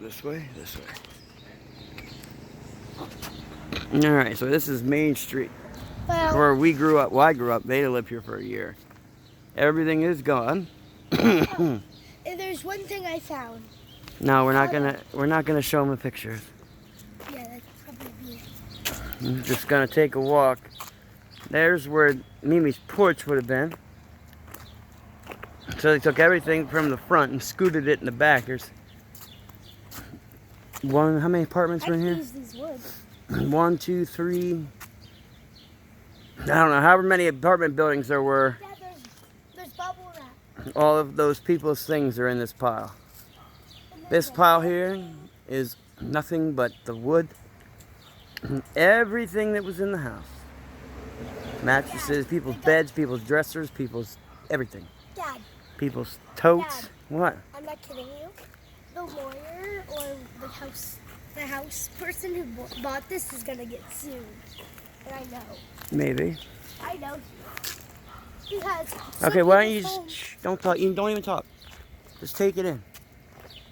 This way, this way. Alright, so this is Main Street. Well, Where we grew up. Well, I grew up. They lived here for a year. Everything is gone. and there's one thing I found. No, we're not gonna show them the pictures. Yeah, that's probably. I'm just gonna take a walk. There's where Mimi's porch would have been. So they took everything from the front and scooted it in the back. There's how many apartments are in here? Use these woods. 1, 2, 3. I don't know, however many apartment buildings there were. Yeah, there's bubble wrap. All of those people's things are in this pile. This pile here is nothing but the wood. Everything that was in the house. Mattresses, people's beds, people's dressers, people's everything. Dad. People's totes. Dad. What? I'm not kidding you. The lawyer or the house person who bought this is gonna get sued. And I know. Maybe. I know. Because. Okay, why don't you just don't talk? You don't even talk. Just take it in.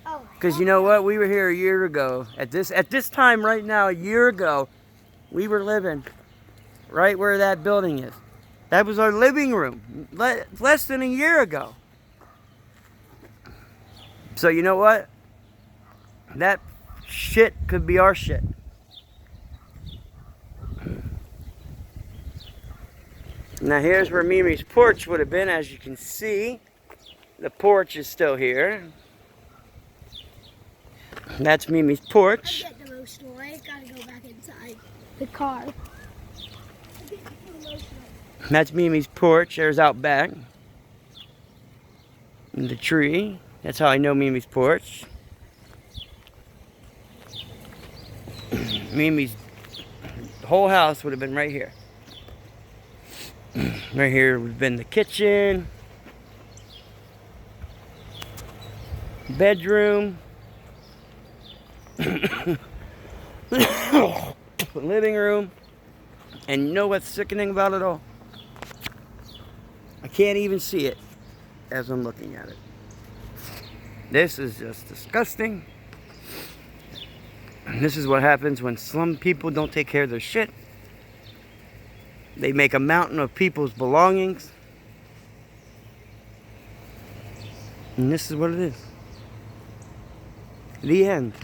Oh. Because you know what? We were here a year ago. At this time right now, a year ago, we were living right where that building is. That was our living room. Less than a year ago. So you know what? That shit could be our shit. Now here's where Mimi's porch would have been. As you can see, the porch is still here. That's Mimi's porch. I'm getting emotional. I gotta go back inside the car. I'm getting emotional. That's Mimi's porch. There's out back. And the tree. That's how I know Mimi's porch. Mimi's whole house would have been right here. Right here would have been the kitchen, bedroom, living room. And you know what's sickening about it all? I can't even see it as I'm looking at it. This is just disgusting. And this is what happens when some people don't take care of their shit. They make a mountain of people's belongings. And this is what it is. The end.